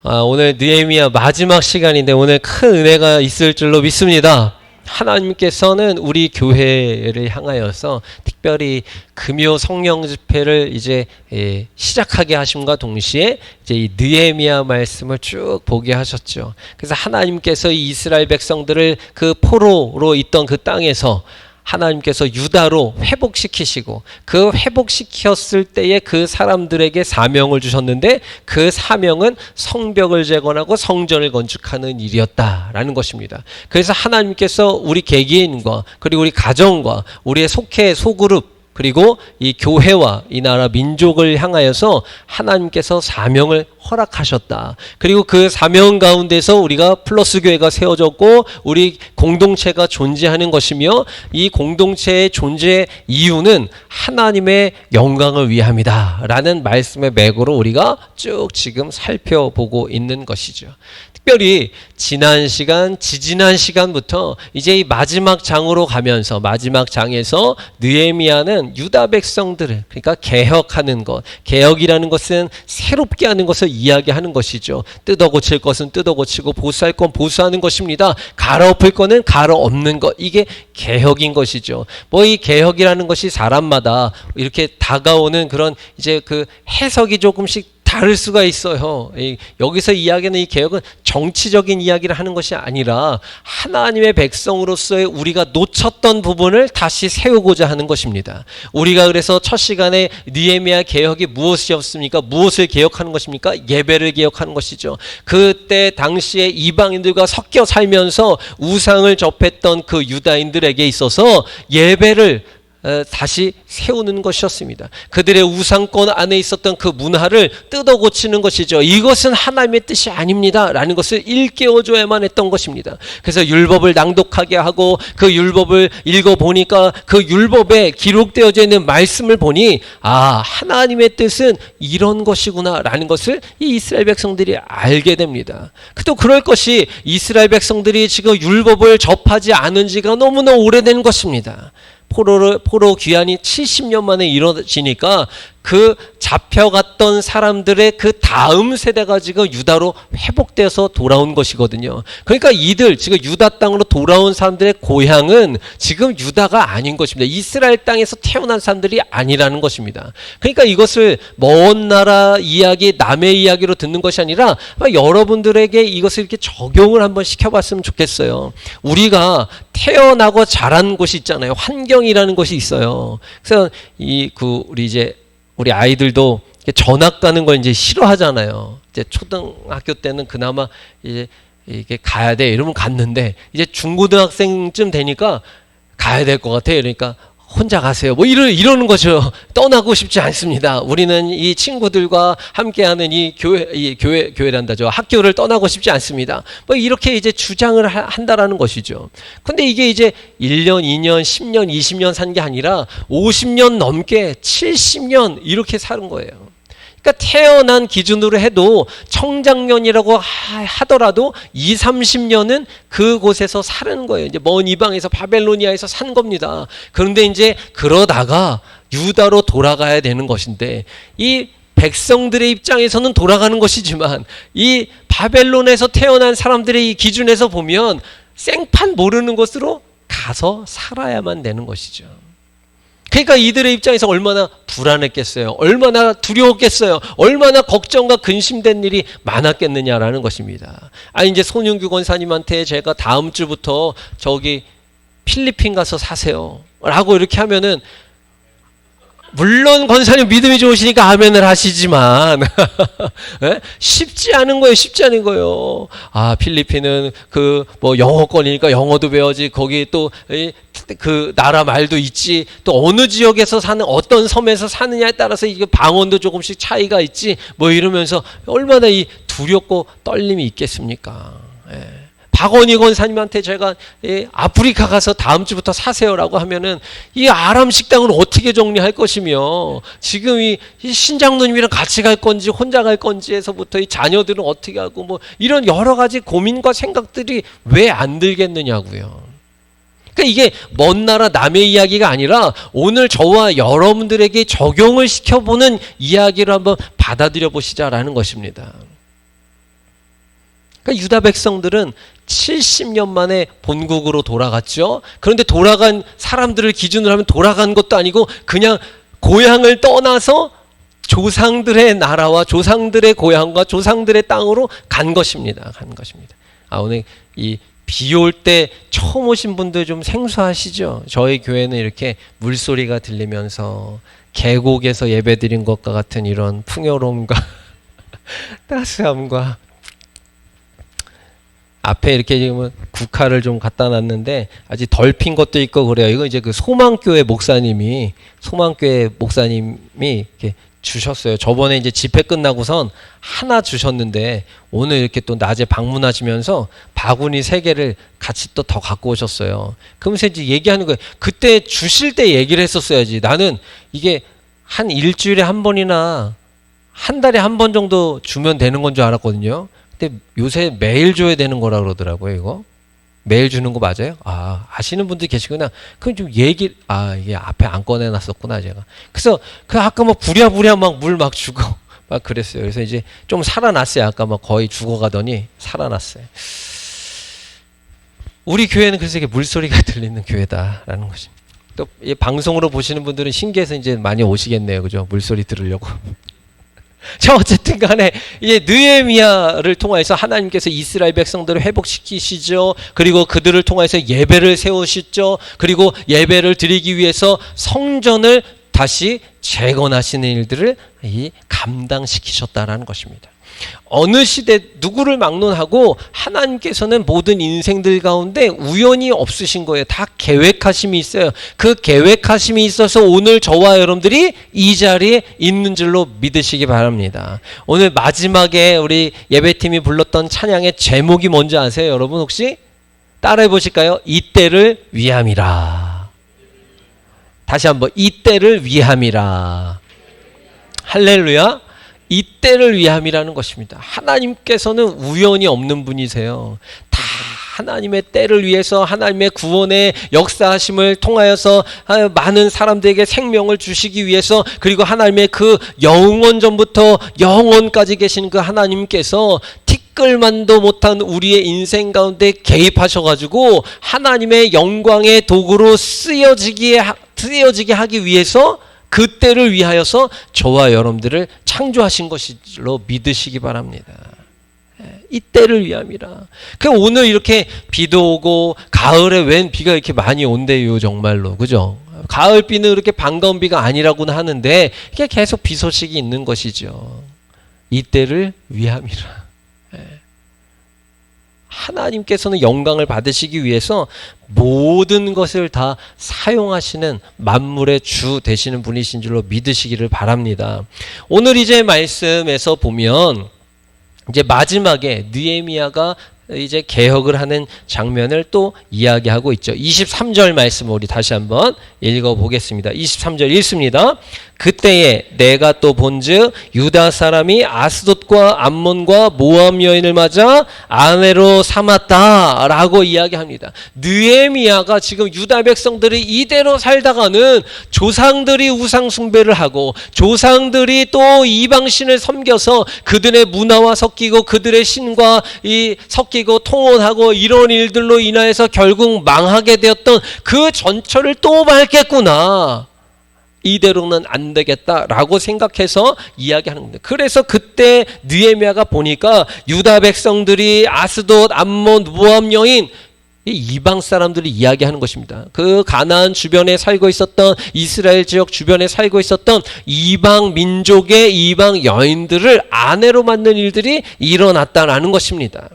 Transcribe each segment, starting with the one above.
오늘 느헤미야 마지막 시간인데 오늘 큰 은혜가 있을 줄로 믿습니다. 하나님께서는 우리 교회를 향하여서 특별히 금요 성령 집회를 이제 시작하게 하심과 동시에 이제 이 느헤미야 말씀을 쭉 보게 하셨죠. 그래서 하나님께서 이 이스라엘 백성들을 그 포로로 있던 그 땅에서 하나님께서 유다로 회복시키시고 그 회복시켰을 때에 그 사람들에게 사명을 주셨는데 그 사명은 성벽을 재건하고 성전을 건축하는 일이었다라는 것입니다. 그래서 하나님께서 우리 개개인과 그리고 우리 가정과 우리의 속해 소그룹 그리고 이 교회와 이 나라 민족을 향하여서 하나님께서 사명을 허락하셨다. 그리고 그 사명 가운데서 우리가 플러스 교회가 세워졌고 우리 공동체가 존재하는 것이며 이 공동체의 존재 이유는 하나님의 영광을 위함이다 라는 말씀의 맥으로 우리가 쭉 지금 살펴보고 있는 것이죠. 특별히 지난 시간, 지지난 시간부터 이제 이 마지막 장으로 가면서 마지막 장에서 느헤미야는 유다 백성들을 그러니까 개혁하는 것, 개혁이라는 것은 새롭게 하는 것을 이야기하는 것이죠. 뜯어 고칠 것은 뜯어 고치고 보수할 건 보수하는 것입니다. 갈아엎을 거는 갈아엎는 것, 이게 개혁인 것이죠. 뭐 이 개혁이라는 것이 사람마다 이렇게 다가오는 그런 이제 그 해석이 조금씩 다를 수가 있어요. 여기서 이야기하는 이 개혁은 정치적인 이야기를 하는 것이 아니라 하나님의 백성으로서의 우리가 놓쳤던 부분을 다시 세우고자 하는 것입니다. 우리가 그래서 첫 시간에 느헤미야 개혁이 무엇이었습니까? 무엇을 개혁하는 것입니까? 예배를 개혁하는 것이죠. 그때 당시에 이방인들과 섞여 살면서 우상을 접했던 그 유다인들에게 있어서 예배를 다시 세우는 것이었습니다. 그들의 우상권 안에 있었던 그 문화를 뜯어 고치는 것이죠. 이것은 하나님의 뜻이 아닙니다 라는 것을 일깨워줘야만 했던 것입니다. 그래서 율법을 낭독하게 하고 그 율법을 읽어보니까 그 율법에 기록되어져 있는 말씀을 보니 하나님의 뜻은 이런 것이구나 라는 것을 이 이스라엘 백성들이 알게 됩니다. 또 그럴 것이 이스라엘 백성들이 지금 율법을 접하지 않은 지가 너무나 오래된 것입니다. 포로 귀환이 70년 만에 이루어지니까 그 잡혀갔던 사람들의 그 다음 세대가 지금 유다로 회복돼서 돌아온 것이거든요. 그러니까 이들 지금 유다 땅으로 돌아온 사람들의 고향은 지금 유다가 아닌 것입니다. 이스라엘 땅에서 태어난 사람들이 아니라는 것입니다. 그러니까 이것을 먼 나라 이야기, 남의 이야기로 듣는 것이 아니라 여러분들에게 이것을 이렇게 적용을 한번 시켜봤으면 좋겠어요. 우리가 태어나고 자란 곳이 있잖아요. 환경이라는 것이 있어요. 그래서 우리 아이들도 전학 가는 걸 이제 싫어하잖아요. 이제 초등학교 때는 그나마 이제 이게 가야 돼 이러면 갔는데 이제 중고등학생쯤 되니까 가야 될 것 같아. 그러니까 혼자 가세요. 뭐 이러는 거죠. 떠나고 싶지 않습니다. 우리는 이 친구들과 함께하는 이 교회란다죠. 학교를 떠나고 싶지 않습니다. 뭐 이렇게 이제 주장을 한다라는 것이죠. 근데 이게 이제 1년, 2년, 10년, 20년 산 게 아니라 50년 넘게 70년 이렇게 사는 거예요. 그러니까 태어난 기준으로 해도 청장년이라고 하더라도 20, 30년은 그곳에서 사는 거예요. 이제 먼 이방에서 바벨로니아에서 산 겁니다. 그런데 이제 그러다가 유다로 돌아가야 되는 것인데 이 백성들의 입장에서는 돌아가는 것이지만 이 바벨론에서 태어난 사람들의 이 기준에서 보면 생판 모르는 곳으로 가서 살아야만 되는 것이죠. 그러니까 이들의 입장에서 얼마나 불안했겠어요. 얼마나 두려웠겠어요. 얼마나 걱정과 근심된 일이 많았겠느냐라는 것입니다. 이제 손윤규 권사님한테 제가 다음 주부터 저기 필리핀 가서 사세요 라고 이렇게 하면은 물론 권사님 믿음이 좋으시니까 아멘을 하시지만 쉽지 않은 거예요. 쉽지 않은 거예요. 필리핀은 그 뭐 영어권이니까 영어도 배워지. 거기 또 그 나라 말도 있지. 또 어느 지역에서 사는 어떤 섬에서 사느냐에 따라서 이게 방언도 조금씩 차이가 있지. 뭐 이러면서 얼마나 이 두렵고 떨림이 있겠습니까? 박원희 권사님한테 제가 아프리카 가서 다음 주부터 사세요라고 하면은 이 아람 식당은 어떻게 정리할 것이며 지금 이 신장로님이랑 같이 갈 건지 혼자 갈 건지에서부터 이 자녀들은 어떻게 하고 뭐 이런 여러 가지 고민과 생각들이 왜 안 들겠느냐고요. 그러니까 이게 먼 나라 남의 이야기가 아니라 오늘 저와 여러분들에게 적용을 시켜보는 이야기를 한번 받아들여 보시자라는 것입니다. 그러니까 유다 백성들은 70년 만에 본국으로 돌아갔죠. 그런데 돌아간 사람들을 기준으로 하면 돌아간 것도 아니고 그냥 고향을 떠나서 조상들의 나라와 조상들의 고향과 조상들의 땅으로 간 것입니다. 간 것입니다. 오늘 이 비 올 때 처음 오신 분들 좀 생소하시죠? 저희 교회는 이렇게 물소리가 들리면서 계곡에서 예배드린 것과 같은 이런 풍요로움과 따스함과 앞에 이렇게 지금 국화를 좀 갖다 놨는데 아직 덜 핀 것도 있고 그래요. 이거 이제 그 소망교회 목사님이 이렇게 주셨어요. 저번에 이제 집회 끝나고선 하나 주셨는데 오늘 이렇게 또 낮에 방문하시면서 바구니 3개를 같이 또 더 갖고 오셨어요. 그러면서 이제 얘기하는 거예요. 그때 주실 때 얘기를 했었어야지. 나는 이게 한 일주일에 한 번이나 한 달에 한 번 정도 주면 되는 건 줄 알았거든요. 근데 요새 매일 줘야 되는 거라 그러더라고요. 이거 매일 주는 거 맞아요? 아시는 분들이 계시구나. 그럼 좀 이게 앞에 안 꺼내놨었구나 제가. 그래서 그 아까 막 부랴부랴 막 물 막 주고 막 그랬어요. 그래서 이제 좀 살아났어요. 아까 막 거의 죽어가더니 살아났어요. 우리 교회는 그래서 이게 물소리가 들리는 교회다라는 것입니다. 또 이 방송으로 보시는 분들은 신기해서 이제 많이 오시겠네요, 그죠? 물소리 들으려고. 자, 어쨌든 간에 이제 느헤미야를 통해서 하나님께서 이스라엘 백성들을 회복시키시죠. 그리고 그들을 통해서 예배를 세우시죠. 그리고 예배를 드리기 위해서 성전을 다시 재건하시는 일들을 감당시키셨다라는 것입니다. 어느 시대 누구를 막론하고 하나님께서는 모든 인생들 가운데 우연이 없으신 거예요. 다 계획하심이 있어요. 그 계획하심이 있어서 오늘 저와 여러분들이 이 자리에 있는 줄로 믿으시기 바랍니다. 오늘 마지막에 우리 예배팀이 불렀던 찬양의 제목이 뭔지 아세요? 여러분 혹시 따라해 보실까요? 이때를 위함이라. 다시 한번 이때를 위함이라. 할렐루야. 이때를 위함이라는 것입니다. 하나님께서는 우연이 없는 분이세요. 다 하나님의 때를 위해서 하나님의 구원의 역사하심을 통하여서 많은 사람들에게 생명을 주시기 위해서 그리고 하나님의 그 영원전부터 영원까지 계신 그 하나님께서 티끌만도 못한 우리의 인생 가운데 개입하셔가지고 하나님의 영광의 도구로 쓰여지게 하기 위해서 그 때를 위하여서 저와 여러분들을 창조하신 것이로 믿으시기 바랍니다. 이 때를 위함이라. 그 오늘 이렇게 비도 오고 가을에 웬 비가 이렇게 많이 온대요, 정말로. 그죠? 가을 비는 그렇게 반가운 비가 아니라고는 하는데 이게 계속 비 소식이 있는 것이죠. 이 때를 위함이라. 하나님께서는 영광을 받으시기 위해서 모든 것을 다 사용하시는 만물의 주 되시는 분이신 줄로 믿으시기를 바랍니다. 오늘 이제 말씀에서 보면 이제 마지막에 느헤미야가 이제 개혁을 하는 장면을 또 이야기하고 있죠. 23절 말씀 우리 다시 한번 읽어보겠습니다. 23절 읽습니다. 그때에 내가 또 본즉 유다 사람이 아스돗과 암몬과 모압 여인을 맞아 아내로 삼았다라고 이야기합니다. 느헤미야가 지금 유다 백성들이 이대로 살다가는 조상들이 우상 숭배를 하고 조상들이 또 이방신을 섬겨서 그들의 문화와 섞이고 그들의 신과 섞이고 통혼하고 이런 일들로 인하여서 결국 망하게 되었던 그 전철을 또 밟겠구나. 이대로는 안 되겠다라고 생각해서 이야기하는 겁니다. 그래서 그때 느헤미야가 보니까 유다 백성들이 아스돗, 암몬, 모압 여인 이방 사람들이 이야기하는 것입니다. 그 가나안 주변에 살고 있었던 이스라엘 지역 주변에 살고 있었던 이방 민족의 이방 여인들을 아내로 만든 일들이 일어났다라는 것입니다.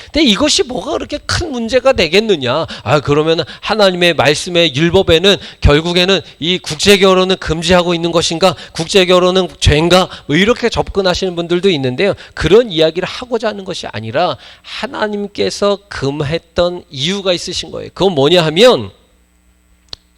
근데 이것이 뭐가 그렇게 큰 문제가 되겠느냐? 그러면 하나님의 말씀의 율법에는 결국에는 이 국제결혼은 금지하고 있는 것인가? 국제결혼은 죄인가? 뭐 이렇게 접근하시는 분들도 있는데요. 그런 이야기를 하고자 하는 것이 아니라 하나님께서 금했던 이유가 있으신 거예요. 그건 뭐냐 하면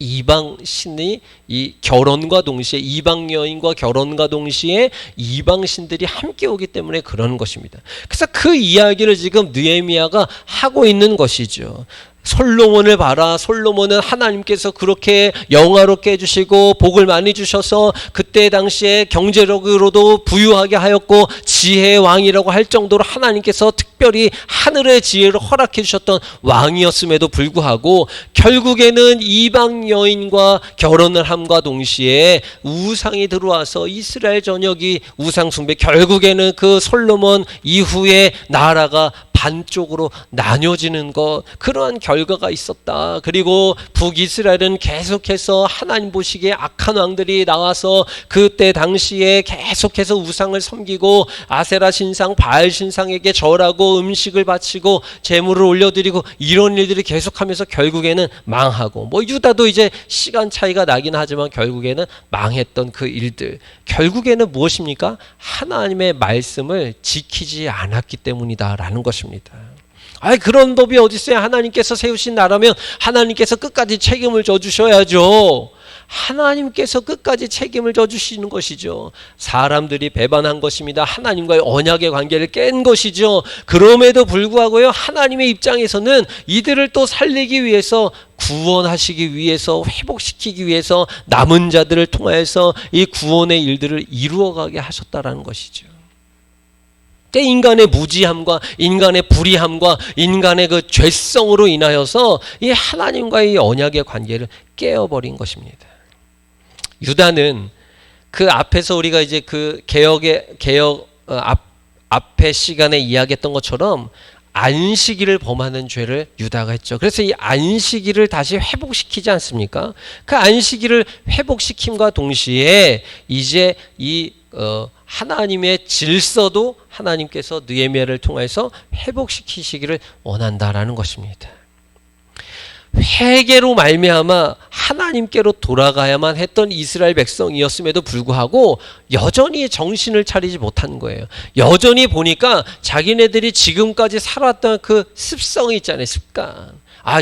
이방 신이 이 결혼과 동시에 이방 여인과 결혼과 동시에 이방 신들이 함께 오기 때문에 그러는 것입니다. 그래서 그 이야기를 지금 느헤미야가 하고 있는 것이죠. 솔로몬을 봐라. 솔로몬은 하나님께서 그렇게 영화롭게 해주시고 복을 많이 주셔서 그때 당시에 경제력으로도 부유하게 하였고 지혜의 왕이라고 할 정도로 하나님께서 특별히 하늘의 지혜를 허락해 주셨던 왕이었음에도 불구하고 결국에는 이방 여인과 결혼을 함과 동시에 우상이 들어와서 이스라엘 전역이 우상 숭배, 결국에는 그 솔로몬 이후에 나라가 반쪽으로 나뉘어지는 것, 그러한 결과가 있었다. 그리고 북이스라엘은 계속해서 하나님 보시기에 악한 왕들이 나와서 그때 당시에 계속해서 우상을 섬기고 아세라 신상, 바알 신상에게 절하고 음식을 바치고 제물을 올려드리고 이런 일들이 계속하면서 결국에는 망하고, 유다도 이제 시간 차이가 나긴 하지만 결국에는 망했던 그 일들, 결국에는 무엇입니까? 하나님의 말씀을 지키지 않았기 때문이다라는 것입니다. 그런 법이 어디 있어요? 하나님께서 세우신 나라면 하나님께서 끝까지 책임을 져주셔야죠. 하나님께서 끝까지 책임을 져주시는 것이죠. 사람들이 배반한 것입니다. 하나님과의 언약의 관계를 깬 것이죠. 그럼에도 불구하고요, 하나님의 입장에서는 이들을 또 살리기 위해서, 구원하시기 위해서, 회복시키기 위해서 남은 자들을 통하여서 이 구원의 일들을 이루어가게 하셨다라는 것이죠. 인간의 무지함과 인간의 불의함과 인간의 그 죄성으로 인하여서 이 하나님과의 언약의 관계를 깨어버린 것입니다. 유다는 그 앞에서 우리가 이제 그 앞에 시간에 이야기했던 것처럼 안식일을 범하는 죄를 유다가 했죠. 그래서 이 안식일을 다시 회복시키지 않습니까? 그 안식일을 회복시킴과 동시에 이제 하나님의 질서도 하나님께서 느헤미야를 통해서 회복시키시기를 원한다라는 것입니다. 회개로 말미암아 하나님께로 돌아가야만 했던 이스라엘 백성이었음에도 불구하고 여전히 정신을 차리지 못한 거예요. 여전히 보니까 자기네들이 지금까지 살았던 그 습성이 있잖아요. 습관.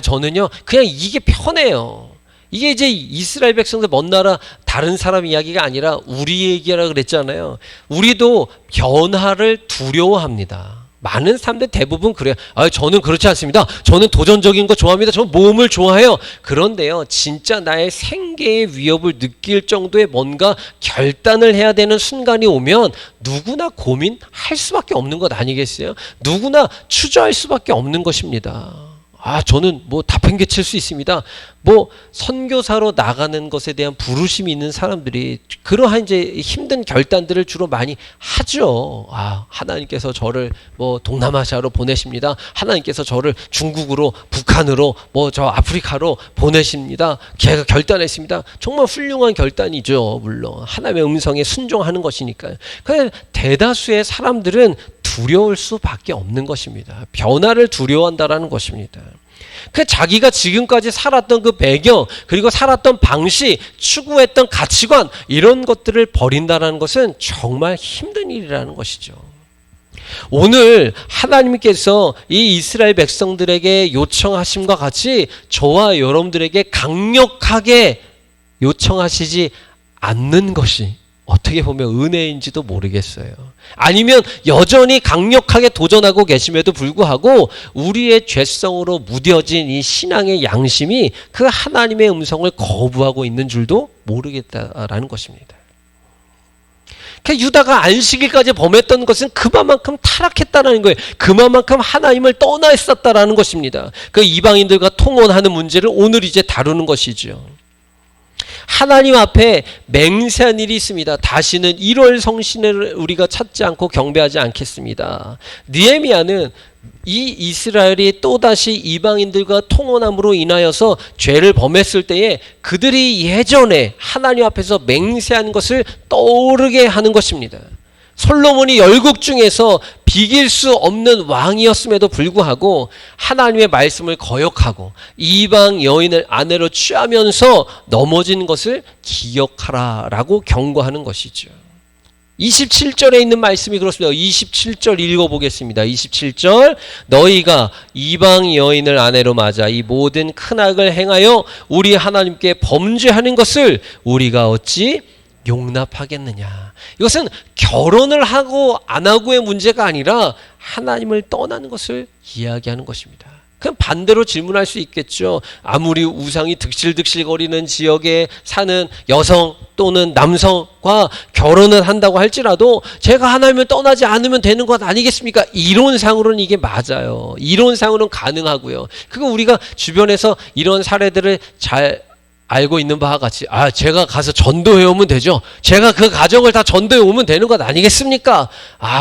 저는요 그냥 이게 편해요. 이게 이제 이스라엘 백성들 먼 나라 다른 사람 이야기가 아니라 우리 얘기라 그랬잖아요. 우리도 변화를 두려워합니다. 많은 사람들 대부분 그래요. 저는 그렇지 않습니다. 저는 도전적인 거 좋아합니다. 저는 모험을 좋아해요. 그런데요, 진짜 나의 생계의 위협을 느낄 정도의 뭔가 결단을 해야 되는 순간이 오면 누구나 고민할 수밖에 없는 것 아니겠어요? 누구나 주저할 수밖에 없는 것입니다. 저는 다 팽개칠 수 있습니다. 선교사로 나가는 것에 대한 부르심이 있는 사람들이 그러한 이제 힘든 결단들을 주로 많이 하죠. 하나님께서 저를 동남아시아로 보내십니다. 하나님께서 저를 중국으로, 북한으로, 저 아프리카로 보내십니다. 제가 결단했습니다. 정말 훌륭한 결단이죠. 물론 하나님의 음성에 순종하는 것이니까요. 그런데 대다수의 사람들은 두려울 수밖에 없는 것입니다. 변화를 두려워한다라는 것입니다. 자기가 지금까지 살았던 그 배경, 그리고 살았던 방식, 추구했던 가치관, 이런 것들을 버린다는 것은 정말 힘든 일이라는 것이죠. 오늘 하나님께서 이 이스라엘 백성들에게 요청하심과 같이 저와 여러분들에게 강력하게 요청하시지 않는 것이 어떻게 보면 은혜인지도 모르겠어요. 아니면 여전히 강력하게 도전하고 계심에도 불구하고 우리의 죄성으로 무뎌진 이 신앙의 양심이 그 하나님의 음성을 거부하고 있는 줄도 모르겠다라는 것입니다. 유다가 안식일까지 범했던 것은 그만큼 타락했다는 거예요. 그만큼 하나님을 떠나 있었다는 것입니다. 그 이방인들과 통혼하는 문제를 오늘 이제 다루는 것이죠. 하나님 앞에 맹세한 일이 있습니다. 다시는 1월 성신을 우리가 찾지 않고 경배하지 않겠습니다. 느헤미야는 이 이스라엘이 또다시 이방인들과 통혼함으로 인하여서 죄를 범했을 때에 그들이 예전에 하나님 앞에서 맹세한 것을 떠오르게 하는 것입니다. 솔로몬이 열국 중에서 비길 수 없는 왕이었음에도 불구하고 하나님의 말씀을 거역하고 이방 여인을 아내로 취하면서 넘어진 것을 기억하라라고 경고하는 것이죠. 27절에 있는 말씀이 그렇습니다. 27절 읽어보겠습니다. 27절, 너희가 이방 여인을 아내로 맞아 이 모든 큰 악을 행하여 우리 하나님께 범죄하는 것을 우리가 어찌 용납하겠느냐. 이것은 결혼을 하고 안 하고의 문제가 아니라 하나님을 떠나는 것을 이야기하는 것입니다. 그럼 반대로 질문할 수 있겠죠. 아무리 우상이 득실득실거리는 지역에 사는 여성 또는 남성과 결혼을 한다고 할지라도 제가 하나님을 떠나지 않으면 되는 것 아니겠습니까? 이론상으로는 이게 맞아요. 이론상으로는 가능하고요. 그거 우리가 주변에서 이런 사례들을 잘 알고 있는 바와 같이 제가 가서 전도해 오면 되죠. 제가 그 가정을 다 전도해 오면 되는 것 아니겠습니까?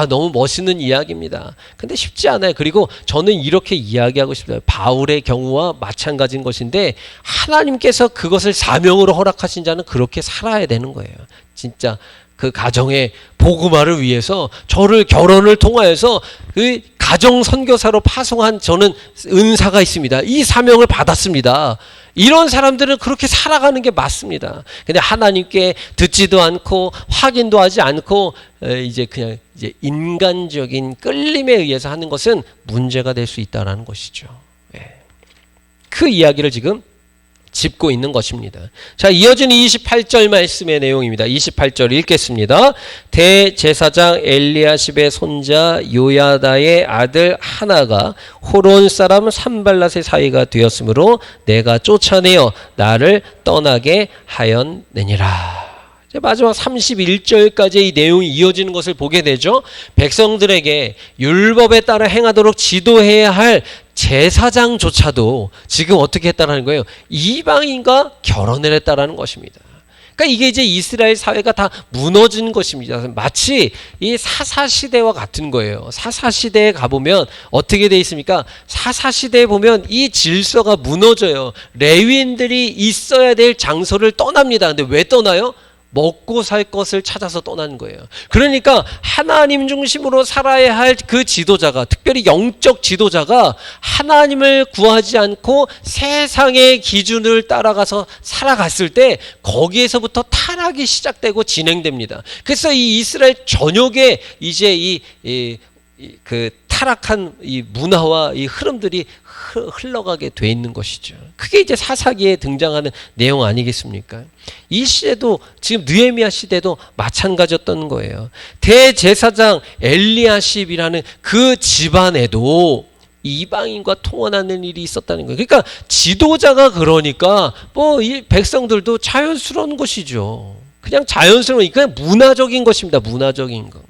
너무 멋있는 이야기입니다. 근데 쉽지 않아요. 그리고 저는 이렇게 이야기하고 싶어요. 바울의 경우와 마찬가지인 것인데 하나님께서 그것을 사명으로 허락하신 자는 그렇게 살아야 되는 거예요. 진짜 그 가정의 복음화를 위해서 저를 결혼을 통하여서 그 가정 선교사로 파송한 저는 은사가 있습니다. 이 사명을 받았습니다. 이런 사람들은 그렇게 살아가는 게 맞습니다. 근데 하나님께 듣지도 않고 확인도 하지 않고 그냥 인간적인 끌림에 의해서 하는 것은 문제가 될 수 있다는 것이죠. 그 이야기를 지금 짚고 있는 것입니다. 자, 이어지는 28절 말씀의 내용입니다. 28절 읽겠습니다. 대제사장 엘리야십의 손자 요야다의 아들 하나가 호론 사람 산발랏의 사이가 되었으므로 내가 쫓아내어 나를 떠나게 하였느니라. 마지막 31절까지 이 내용이 이어지는 것을 보게 되죠. 백성들에게 율법에 따라 행하도록 지도해야 할 제사장조차도 지금 어떻게 했다라는 거예요? 이방인과 결혼을 했다라는 것입니다. 그러니까 이게 이제 이스라엘 사회가 다 무너진 것입니다. 마치 이 사사시대와 같은 거예요. 사사시대에 가보면 어떻게 돼 있습니까? 사사시대에 보면 이 질서가 무너져요. 레위인들이 있어야 될 장소를 떠납니다. 근데 왜 떠나요? 먹고 살 것을 찾아서 떠난 거예요. 그러니까 하나님 중심으로 살아야 할 그 지도자가, 특별히 영적 지도자가 하나님을 구하지 않고 세상의 기준을 따라가서 살아갔을 때 거기에서부터 타락이 시작되고 진행됩니다. 그래서 이 이스라엘 전역에 이제 그 타락한 이 문화와 이 흐름들이 흘러가게 돼 있는 것이죠. 그게 이제 사사기에 등장하는 내용 아니겠습니까? 이 시대도 지금 느헤미야 시대도 마찬가지였던 거예요. 대제사장 엘리야십이라는 그 집안에도 이방인과 통혼하는 일이 있었다는 거예요. 그러니까 지도자가 그러니까 이 백성들도 자연스러운 것이죠. 그냥 자연스러운, 그냥 문화적인 것입니다. 문화적인 거.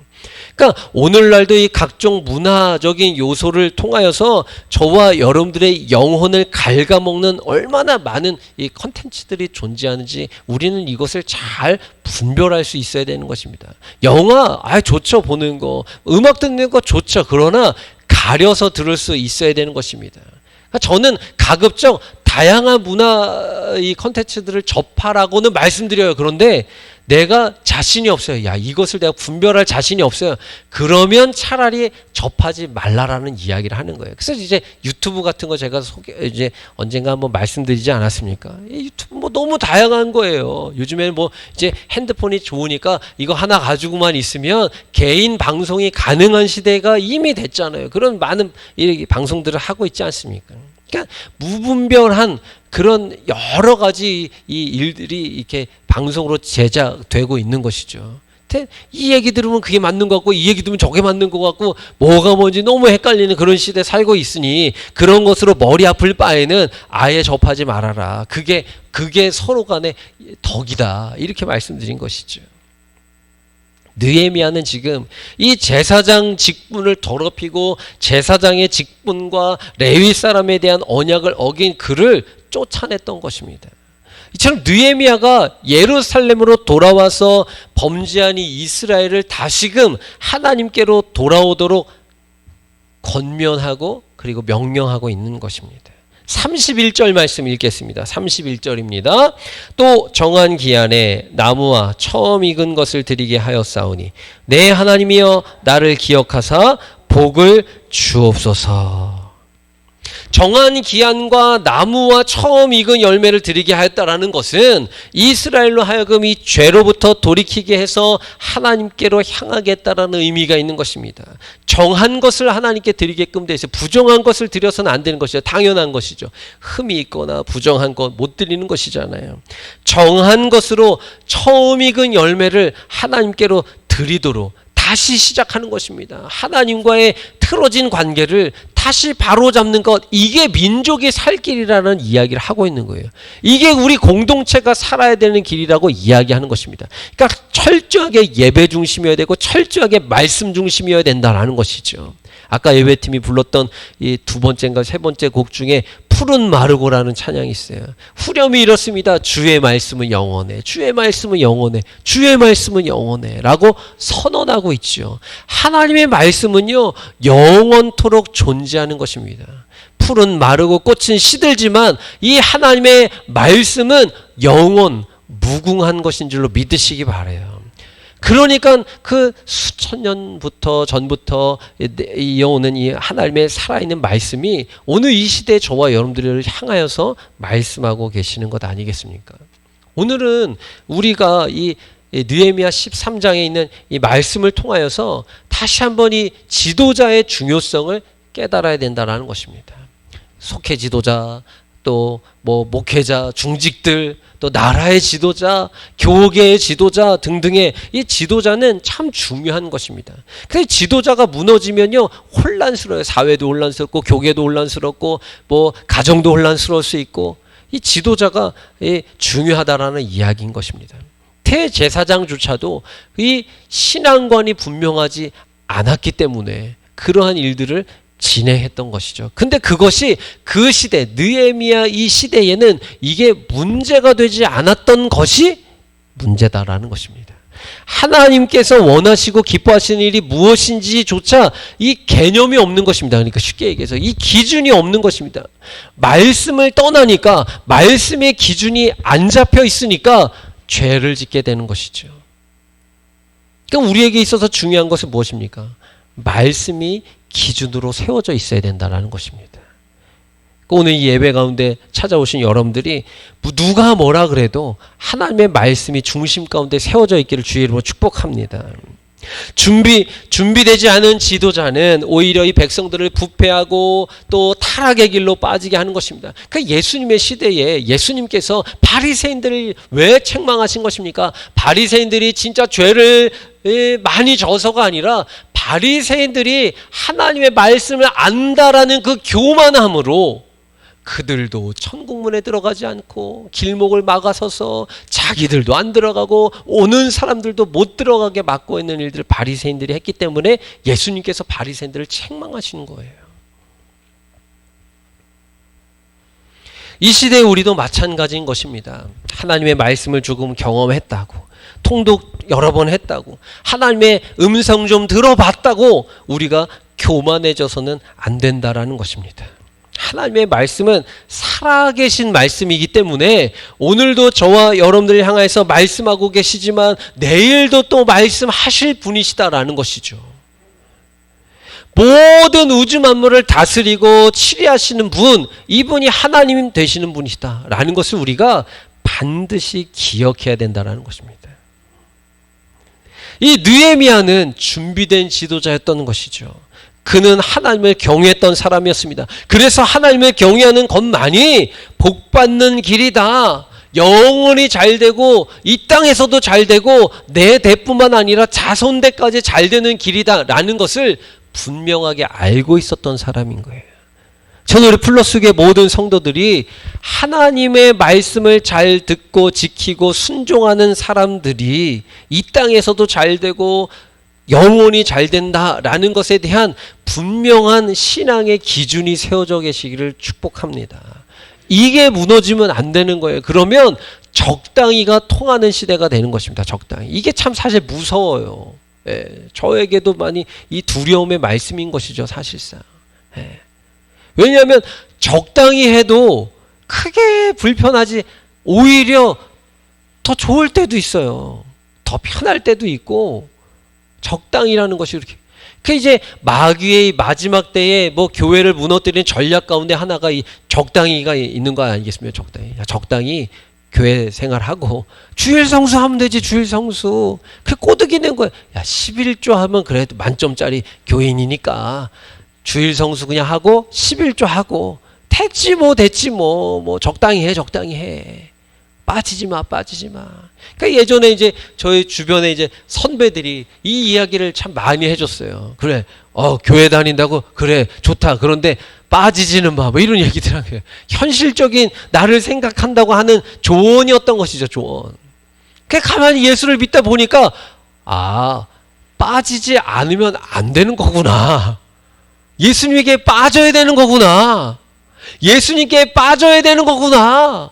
그러니까 오늘날도 이 각종 문화적인 요소를 통하여서 저와 여러분들의 영혼을 갉아먹는 얼마나 많은 이 컨텐츠들이 존재하는지 우리는 이것을 잘 분별할 수 있어야 되는 것입니다. 영화 좋죠. 보는 거, 음악 듣는 거 좋죠. 그러나 가려서 들을 수 있어야 되는 것입니다. 그러니까 저는 가급적 다양한 문화 이 컨텐츠들을 접하라고는 말씀드려요. 그런데 내가 자신이 없어요. 이것을 내가 분별할 자신이 없어요. 그러면 차라리 접하지 말라라는 이야기를 하는 거예요. 그래서 이제 유튜브 같은 거 제가 이제 언젠가 한번 말씀드리지 않았습니까? 유튜브 너무 다양한 거예요. 요즘에는 이제 핸드폰이 좋으니까 이거 하나 가지고만 있으면 개인 방송이 가능한 시대가 이미 됐잖아요. 그런 많은 방송들을 하고 있지 않습니까? 그러니까 무분별한 그런 여러 가지 이 일들이 이렇게 방송으로 제작되고 있는 것이죠. 이 얘기 들으면 그게 맞는 것 같고 이 얘기 들으면 저게 맞는 것 같고 뭐가 뭔지 너무 헷갈리는 그런 시대에 살고 있으니 그런 것으로 머리 아플 바에는 아예 접하지 말아라. 그게 서로 간의 덕이다. 이렇게 말씀드린 것이죠. 느헤미야는 지금 이 제사장 직분을 더럽히고 제사장의 직분과 레위 사람에 대한 언약을 어긴 그를 쫓아냈던 것입니다. 이처럼 느헤미야가 예루살렘으로 돌아와서 범죄한 이 이스라엘을 다시금 하나님께로 돌아오도록 권면하고 그리고 명령하고 있는 것입니다. 31절 말씀 읽겠습니다. 31절입니다. 또 정한 기한에 나무와 처음 익은 것을 드리게 하였사오니 내 하나님이여 나를 기억하사 복을 주옵소서. 정한 기한과 나무와 처음 익은 열매를 드리게 하였다라는 것은 이스라엘로 하여금 이 죄로부터 돌이키게 해서 하나님께로 향하게 했다라는 의미가 있는 것입니다. 정한 것을 하나님께 드리게끔 돼 있어요. 부정한 것을 드려서는 안 되는 것이죠. 당연한 것이죠. 흠이 있거나 부정한 것 못 드리는 것이잖아요. 정한 것으로 처음 익은 열매를 하나님께로 드리도록 다시 시작하는 것입니다. 하나님과의 틀어진 관계를 다시 바로잡는 것, 이게 민족이 살 길이라는 이야기를 하고 있는 거예요. 이게 우리 공동체가 살아야 되는 길이라고 이야기하는 것입니다. 그러니까 철저하게 예배 중심이어야 되고 철저하게 말씀 중심이어야 된다는 것이죠. 아까 예배팀이 불렀던 이 두 번째인가 세 번째 곡 중에 푸른 마르고라는 찬양이 있어요. 후렴이 이렇습니다. 주의 말씀은 영원해. 주의 말씀은 영원해. 주의 말씀은 영원해. 라고 선언하고 있죠. 하나님의 말씀은요, 영원토록 존재하는 것입니다. 풀은 마르고 꽃은 시들지만 이 하나님의 말씀은 영원, 무궁한 것인 줄로 믿으시기 바라요. 그러니까 그 수천 년부터 전부터 이어오는 이 하나님의 살아있는 말씀이 오늘 이 시대에 저와 여러분들을 향하여서 말씀하고 계시는 것 아니겠습니까? 오늘은 우리가 이 느헤미야 13장에 있는 이 말씀을 통하여서 다시 한번 이 지도자의 중요성을 깨달아야 된다는 것입니다. 속회 지도자, 또 뭐 목회자, 중직들, 또 나라의 지도자, 교계의 지도자 등등의 이 지도자는 참 중요한 것입니다. 그래서 지도자가 무너지면요, 혼란스러워요. 사회도 혼란스럽고 교계도 혼란스럽고 뭐 가정도 혼란스러울 수 있고, 이 지도자가 중요하다라는 이야기인 것입니다. 대제사장조차도 이 신앙관이 분명하지 않았기 때문에 그러한 일들을 진행했던 것이죠. 근데 그것이 그 시대, 느헤미야 이 시대에는 이게 문제가 되지 않았던 것이 문제다라는 것입니다. 하나님께서 원하시고 기뻐하시는 일이 무엇인지조차 이 개념이 없는 것입니다. 그러니까 쉽게 얘기해서 이 기준이 없는 것입니다. 말씀을 떠나니까, 말씀의 기준이 안 잡혀 있으니까 죄를 짓게 되는 것이죠. 그러니까 우리에게 있어서 중요한 것은 무엇입니까? 말씀이 기준으로 세워져 있어야 된다는 것입니다. 오늘 이 예배 가운데 찾아오신 여러분들이 누가 뭐라 그래도 하나님의 말씀이 중심 가운데 세워져 있기를 주의 이름으로 축복합니다. 준비되지 않은 지도자는 오히려 이 백성들을 부패하고 또 타락의 길로 빠지게 하는 것입니다. 그 예수님의 시대에 예수님께서 바리새인들을 왜 책망하신 것입니까? 바리새인들이 진짜 죄를 많이 져서가 아니라 바리새인들이 하나님의 말씀을 안다라는 그 교만함으로 그들도 천국문에 들어가지 않고 길목을 막아서서 자기들도 안 들어가고 오는 사람들도 못 들어가게 막고 있는 일들을 바리새인들이 했기 때문에 예수님께서 바리새인들을 책망하시는 거예요. 이 시대에 우리도 마찬가지인 것입니다. 하나님의 말씀을 조금 경험했다고, 통독 여러 번 했다고, 하나님의 음성 좀 들어봤다고 우리가 교만해져서는 안 된다라는 것입니다. 하나님의 말씀은 살아계신 말씀이기 때문에 오늘도 저와 여러분들을 향해서 말씀하고 계시지만 내일도 또 말씀하실 분이시다라는 것이죠. 모든 우주 만물을 다스리고 치리하시는 분, 이분이 하나님 되시는 분이시다라는 것을 우리가 반드시 기억해야 된다는 것입니다. 이 느헤미야는 준비된 지도자였던 것이죠. 그는 하나님을 경외했던 사람이었습니다. 그래서 하나님을 경외하는 것만이 복받는 길이다. 영원히 잘되고 이 땅에서도 잘되고 내 대뿐만 아니라 자손대까지 잘되는 길이다 라는 것을 분명하게 알고 있었던 사람인 거예요. 저는 우리 플러스교회 모든 성도들이 하나님의 말씀을 잘 듣고 지키고 순종하는 사람들이 이 땅에서도 잘되고 영원히 잘된다라는 것에 대한 분명한 신앙의 기준이 세워져 계시기를 축복합니다. 이게 무너지면 안 되는 거예요. 그러면 적당히가 통하는 시대가 되는 것입니다. 적당히. 이게 참 사실 무서워요. 예, 저에게도 많이 이 두려움의 말씀인 것이죠. 사실상. 예. 왜냐하면 적당히 해도 크게 불편하지, 오히려 더 좋을 때도 있어요. 더 편할 때도 있고, 적당이라는 것이 이렇게. 그 이제 마귀의 마지막 때에 뭐 교회를 무너뜨리는 전략 가운데 하나가 이 적당히가 있는 거 아니겠습니까? 적당히 교회 생활하고 주일 성수하면 되지. 주일 성수. 그 꼬드기 낸 거야. 야, 11조 하면 그래도 만점짜리 교인이니까 주일 성수 그냥 하고 11조 하고 됐지 뭐 적당히 해. 빠지지 마, 빠지지 마. 그러니까 예전에 이제 저희 주변에 이제 선배들이 이 이야기를 참 많이 해줬어요. 그래, 교회 다닌다고? 그래, 좋다. 그런데 빠지지는 마. 뭐 이런 얘기들 하고요. 현실적인 나를 생각한다고 하는 조언이었던 것이죠, 조언. 그냥 가만히 예수를 믿다 보니까, 빠지지 않으면 안 되는 거구나. 예수님에게 빠져야 되는 거구나. 예수님께 빠져야 되는 거구나.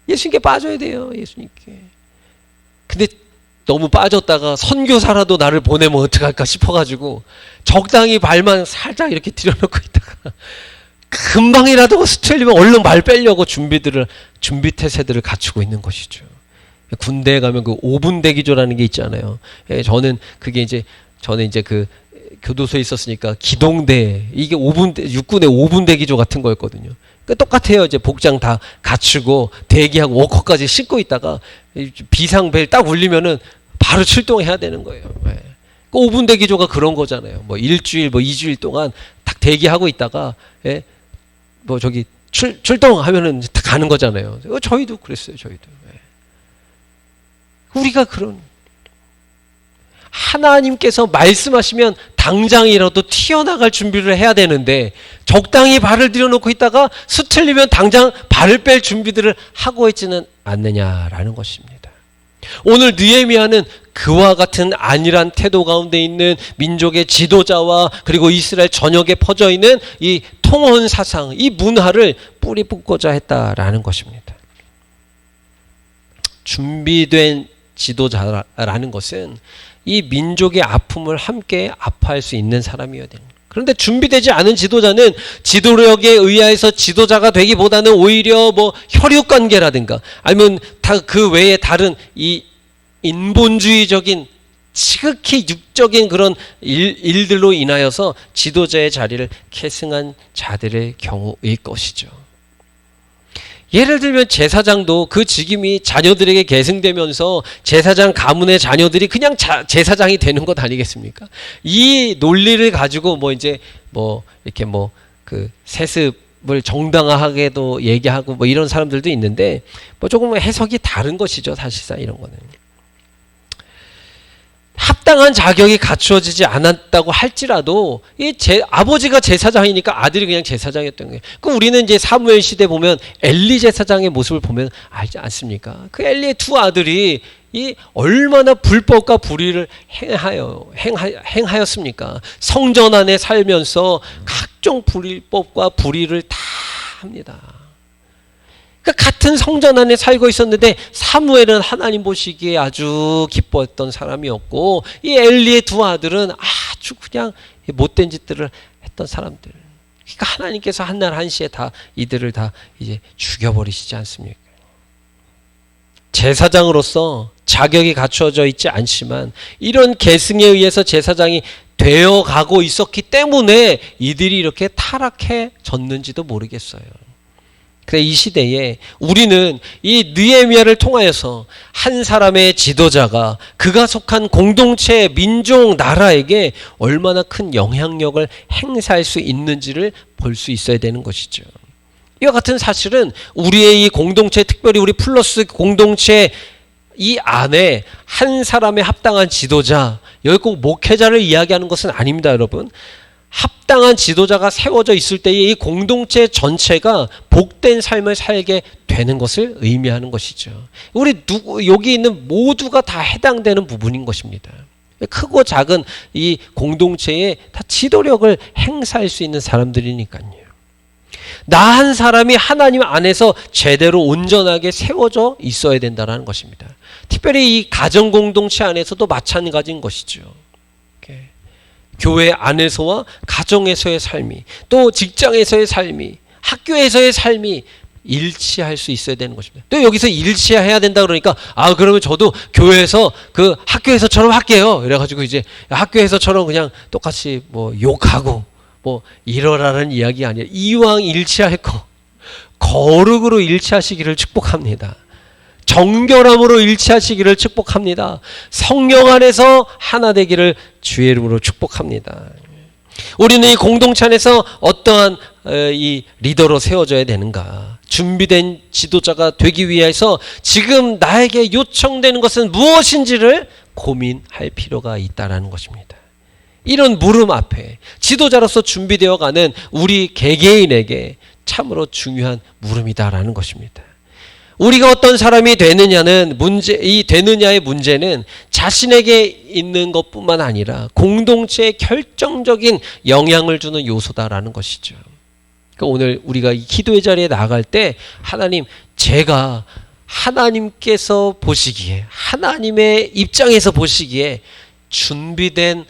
예수님께 빠져야 돼요. 예수님께. 근데 너무 빠졌다가 선교사라도 나를 보내면 어떡할까 싶어가지고 적당히 발만 살짝 이렇게 들여놓고 있다가 금방이라도 스틀리면 얼른 발 빼려고 준비 태세들을 갖추고 있는 것이죠. 군대에 가면 그 5분 대기조라는 게 있잖아요. 저는 그 교도소에 있었으니까 기동대, 이게 육군의 5분 대기조 같은 거였거든요. 그러니까 똑같아요. 이제 복장 다 갖추고 대기하고 워커까지 신고 있다가 비상벨 딱 울리면은 바로 출동해야 되는 거예요. 그 5분 대기조가 그런 거잖아요. 뭐 일주일, 뭐 2주일 동안 딱 대기하고 있다가 뭐 저기 출동하면은 딱 가는 거잖아요. 저희도 그랬어요. 저희도. 우리가 그런 하나님께서 말씀하시면 당장이라도 튀어나갈 준비를 해야 되는데 적당히 발을 들여놓고 있다가 수틀리면 당장 발을 뺄 준비들을 하고 있지는 않느냐라는 것입니다. 오늘 느헤미야는 그와 같은 안일한 태도 가운데 있는 민족의 지도자와 그리고 이스라엘 전역에 퍼져 있는 이 통혼 사상, 이 문화를 뿌리 뽑고자 했다라는 것입니다. 준비된 지도자라는 것은 이 민족의 아픔을 함께 아파할 수 있는 사람이어야 됩니다. 그런데 준비되지 않은 지도자는 지도력에 의해서 지도자가 되기보다는 오히려 뭐 혈육 관계라든가 아니면 다 그 외에 다른 이 인본주의적인 지극히 육적인 그런 일들로 인하여서 지도자의 자리를 계승한 자들의 경우일 것이죠. 예를 들면 제사장도 그 직임이 자녀들에게 계승되면서 제사장 가문의 자녀들이 그냥 제사장이 되는 것 아니겠습니까? 이 논리를 가지고 이렇게 그 세습을 정당화하게도 얘기하고 뭐 이런 사람들도 있는데 뭐 조금 해석이 다른 것이죠. 사실상 이런 거는. 합당한 자격이 갖추어지지 않았다고 할지라도 아버지가 제사장이니까 아들이 그냥 제사장이었던 거예요. 그 우리는 이제 사무엘 시대 보면 엘리 제사장의 모습을 보면 알지 않습니까? 그 엘리의 두 아들이 이 얼마나 불법과 불의를 행하였습니까? 성전 안에 살면서 각종 불법과 불의를 다 합니다. 같은 성전 안에 살고 있었는데 사무엘은 하나님 보시기에 아주 기뻐했던 사람이었고 이 엘리의 두 아들은 아주 그냥 못된 짓들을 했던 사람들. 그러니까 하나님께서 한날 한시에 다 이들을 다 이제 죽여버리시지 않습니까? 제사장으로서 자격이 갖추어져 있지 않지만 이런 계승에 의해서 제사장이 되어가고 있었기 때문에 이들이 이렇게 타락해졌는지도 모르겠어요. 그래 이 시대에 우리는 이 느헤미야를 통하여서 한 사람의 지도자가 그가 속한 공동체, 민족, 나라에게 얼마나 큰 영향력을 행사할 수 있는지를 볼 수 있어야 되는 것이죠. 이와 같은 사실은 우리의 이 공동체, 특별히 우리 플러스 공동체 이 안에 한 사람의 합당한 지도자, 여기 꼭 목회자를 이야기하는 것은 아닙니다, 여러분. 합당한 지도자가 세워져 있을 때에 이 공동체 전체가 복된 삶을 살게 되는 것을 의미하는 것이죠. 여기 있는 모두가 다 해당되는 부분인 것입니다. 크고 작은 이 공동체에 다 지도력을 행사할 수 있는 사람들이니까요. 나 한 사람이 하나님 안에서 제대로 온전하게 세워져 있어야 된다는 것입니다. 특별히 이 가정 공동체 안에서도 마찬가지인 것이죠. 교회 안에서와 가정에서의 삶이, 또 직장에서의 삶이, 학교에서의 삶이 일치할 수 있어야 되는 것입니다. 또 여기서 일치해야 된다 그러니까 그러면 저도 교회에서 그 학교에서처럼 할게요. 그래가지고 이제 학교에서처럼 그냥 똑같이 뭐 욕하고 뭐 이러라는 이야기 아니라 이왕 일치할 거 거룩으로 일치하시기를 축복합니다. 정결함으로 일치하시기를 축복합니다. 성령 안에서 하나 되기를 주의 이름으로 축복합니다. 우리는 이 공동체 안에서 어떠한 이 리더로 세워져야 되는가? 준비된 지도자가 되기 위해서 지금 나에게 요청되는 것은 무엇인지를 고민할 필요가 있다라는 것입니다. 이런 물음 앞에 지도자로서 준비되어 가는 우리 개개인에게 참으로 중요한 물음이다라는 것입니다. 우리가 어떤 사람이 되느냐는 이 되느냐의 문제는 자신에게 있는 것뿐만 아니라 공동체에 결정적인 영향을 주는 요소다라는 것이죠. 그러니까 오늘 우리가 이 기도의 자리에 나갈 때 하나님, 제가 하나님께서 보시기에, 하나님의 입장에서 보시기에 준비된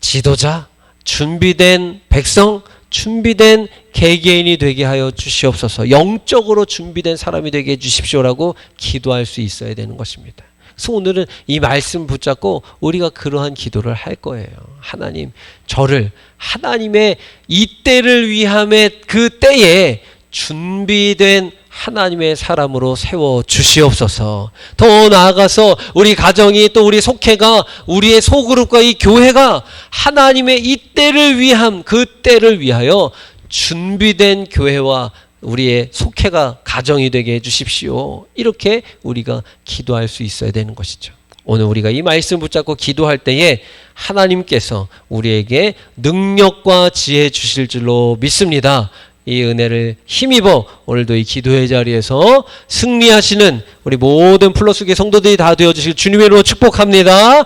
지도자, 준비된 백성, 준비된 개개인이 되게 하여 주시옵소서. 영적으로 준비된 사람이 되게 해 주십시오라고 기도할 수 있어야 되는 것입니다. 그래서 오늘은 이 말씀 붙잡고 우리가 그러한 기도를 할 거예요. 하나님, 저를 하나님의 이 때를 위함의 그 때에 준비된 하나님의 사람으로 세워 주시옵소서. 더 나아가서 우리 가정이, 또 우리 속회가, 우리의 소그룹과 이 교회가 하나님의 이 때를 위함, 그 때를 위하여 준비된 교회와 우리의 속회가 가정이 되게 해주십시오. 이렇게 우리가 기도할 수 있어야 되는 것이죠. 오늘 우리가 이 말씀 붙잡고 기도할 때에 하나님께서 우리에게 능력과 지혜 주실 줄로 믿습니다. 이 은혜를 힘입어 오늘도 이 기도의 자리에서 승리하시는 우리 모든 플러스교회 성도들이 다 되어주실 주님의 이름으로 축복합니다.